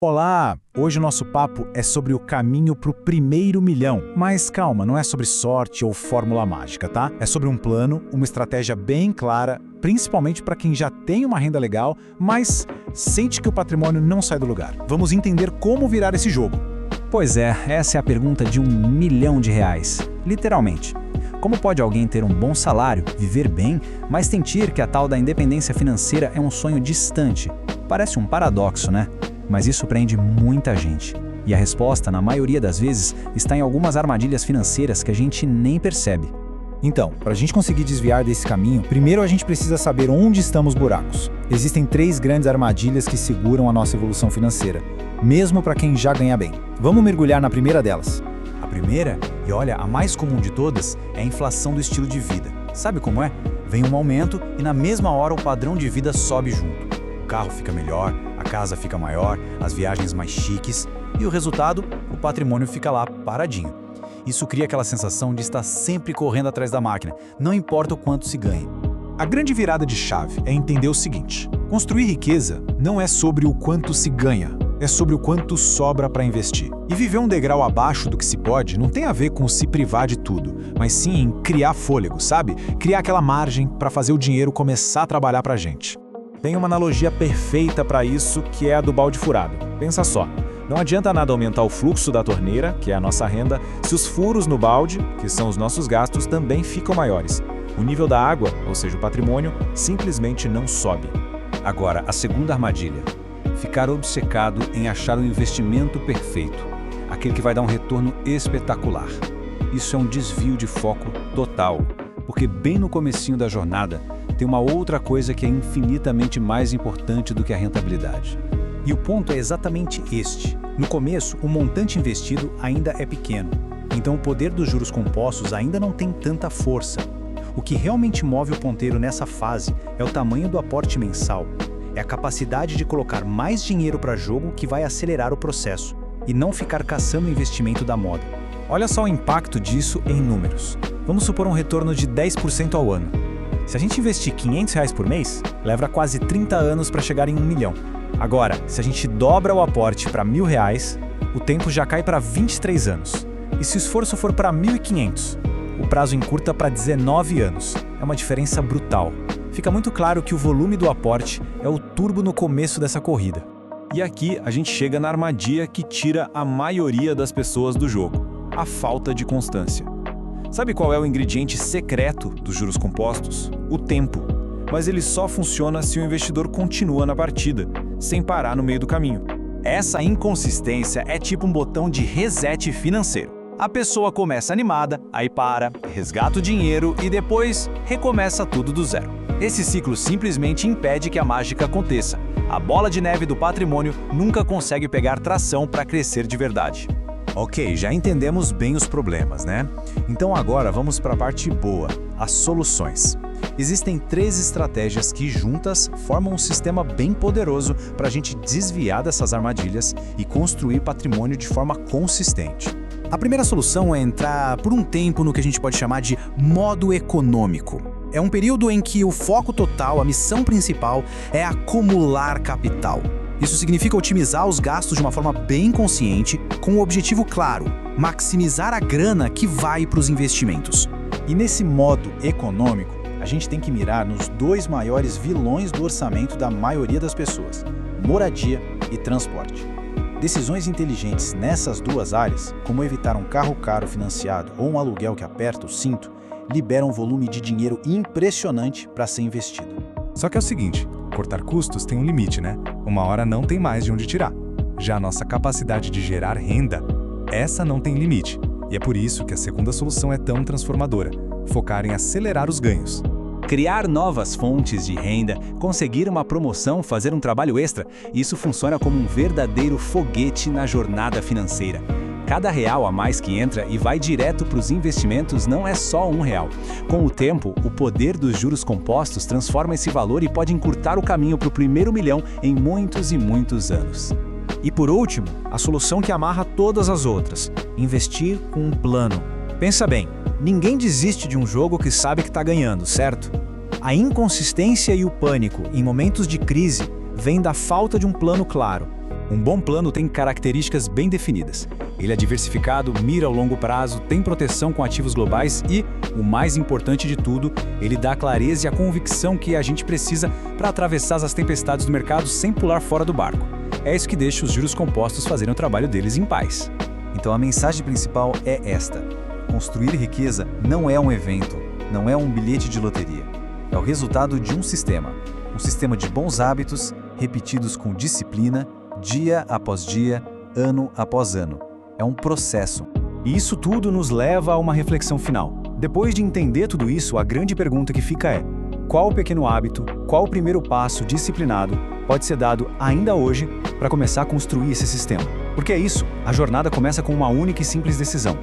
Olá! Hoje o nosso papo é sobre o caminho para o primeiro milhão. Mas calma, não é sobre sorte ou fórmula mágica, tá? É sobre um plano, uma estratégia bem clara, principalmente para quem já tem uma renda legal, mas sente que o patrimônio não sai do lugar. Vamos entender como virar esse jogo. Pois é, essa é a pergunta de R$1 milhão, literalmente. Como pode alguém ter um bom salário, viver bem, mas sentir que a tal da independência financeira é um sonho distante? Parece um paradoxo, né? Mas isso prende muita gente. E a resposta, na maioria das vezes, está em algumas armadilhas financeiras que a gente nem percebe. Então, para a gente conseguir desviar desse caminho, primeiro a gente precisa saber onde estão os buracos. Existem 3 grandes armadilhas que seguram a nossa evolução financeira, mesmo para quem já ganha bem. Vamos mergulhar na primeira delas. A primeira, e olha, a mais comum de todas, é a inflação do estilo de vida. Sabe como é? Vem um aumento e na mesma hora o padrão de vida sobe junto. O carro fica melhor, a casa fica maior, as viagens mais chiques e o resultado, o patrimônio fica lá paradinho. Isso cria aquela sensação de estar sempre correndo atrás da máquina, não importa o quanto se ganhe. A grande virada de chave é entender o seguinte: construir riqueza não é sobre o quanto se ganha, é sobre o quanto sobra para investir. E viver um degrau abaixo do que se pode não tem a ver com se privar de tudo, mas sim em criar fôlego, sabe? Criar aquela margem para fazer o dinheiro começar a trabalhar para a gente. Tem uma analogia perfeita para isso, que é a do balde furado. Pensa só, não adianta nada aumentar o fluxo da torneira, que é a nossa renda, se os furos no balde, que são os nossos gastos, também ficam maiores. O nível da água, ou seja, o patrimônio, simplesmente não sobe. Agora, a segunda armadilha: ficar obcecado em achar o investimento perfeito, aquele que vai dar um retorno espetacular. Isso é um desvio de foco total, porque bem no comecinho da jornada, tem uma outra coisa que é infinitamente mais importante do que a rentabilidade. E o ponto é exatamente este. No começo, o montante investido ainda é pequeno, então o poder dos juros compostos ainda não tem tanta força. O que realmente move o ponteiro nessa fase é o tamanho do aporte mensal. É a capacidade de colocar mais dinheiro para jogo que vai acelerar o processo, e não ficar caçando o investimento da moda. Olha só o impacto disso em números. Vamos supor um retorno de 10% ao ano. Se a gente investir R$500 por mês, leva quase 30 anos para chegar em R$1 milhão. Agora, se a gente dobra o aporte para R$1.000, o tempo já cai para 23 anos. E se o esforço for para 1.500, o prazo encurta para 19 anos. É uma diferença brutal. Fica muito claro que o volume do aporte é o turbo no começo dessa corrida. E aqui a gente chega na armadilha que tira a maioria das pessoas do jogo: a falta de constância. Sabe qual é o ingrediente secreto dos juros compostos? O tempo. Mas ele só funciona se o investidor continua na partida, sem parar no meio do caminho. Essa inconsistência é tipo um botão de reset financeiro. A pessoa começa animada, aí para, resgata o dinheiro e depois recomeça tudo do zero. Esse ciclo simplesmente impede que a mágica aconteça. A bola de neve do patrimônio nunca consegue pegar tração para crescer de verdade. Ok, já entendemos bem os problemas, né? Então agora vamos para a parte boa, as soluções. Existem 3 estratégias que juntas formam um sistema bem poderoso para a gente desviar dessas armadilhas e construir patrimônio de forma consistente. A primeira solução é entrar por um tempo no que a gente pode chamar de modo econômico. É um período em que o foco total, a missão principal, é acumular capital. Isso significa otimizar os gastos de uma forma bem consciente, com um objetivo claro: maximizar a grana que vai para os investimentos. E nesse modo econômico, a gente tem que mirar nos 2 maiores vilões do orçamento da maioria das pessoas: moradia e transporte. Decisões inteligentes nessas 2 áreas, como evitar um carro caro financiado ou um aluguel que aperta o cinto, liberam um volume de dinheiro impressionante para ser investido. Só que é o seguinte: cortar custos tem um limite, né? Uma hora não tem mais de onde tirar. Já a nossa capacidade de gerar renda, essa não tem limite. E é por isso que a segunda solução é tão transformadora: focar em acelerar os ganhos. Criar novas fontes de renda, conseguir uma promoção, fazer um trabalho extra, isso funciona como um verdadeiro foguete na jornada financeira. Cada real a mais que entra e vai direto para os investimentos não é só R$1. Com o tempo, o poder dos juros compostos transforma esse valor e pode encurtar o caminho para o primeiro milhão em muitos e muitos anos. E por último, a solução que amarra todas as outras: investir com um plano. Pensa bem, ninguém desiste de um jogo que sabe que está ganhando, certo? A inconsistência e o pânico em momentos de crise vêm da falta de um plano claro. Um bom plano tem características bem definidas. Ele é diversificado, mira ao longo prazo, tem proteção com ativos globais e, o mais importante de tudo, ele dá a clareza e a convicção que a gente precisa para atravessar as tempestades do mercado sem pular fora do barco. É isso que deixa os juros compostos fazerem o trabalho deles em paz. Então a mensagem principal é esta: construir riqueza não é um evento, não é um bilhete de loteria. É o resultado de um sistema de bons hábitos, repetidos com disciplina, dia após dia, ano após ano. É um processo. E isso tudo nos leva a uma reflexão final. Depois de entender tudo isso, a grande pergunta que fica é: qual pequeno hábito, qual o primeiro passo disciplinado pode ser dado ainda hoje para começar a construir esse sistema? Porque é isso, a jornada começa com uma única e simples decisão: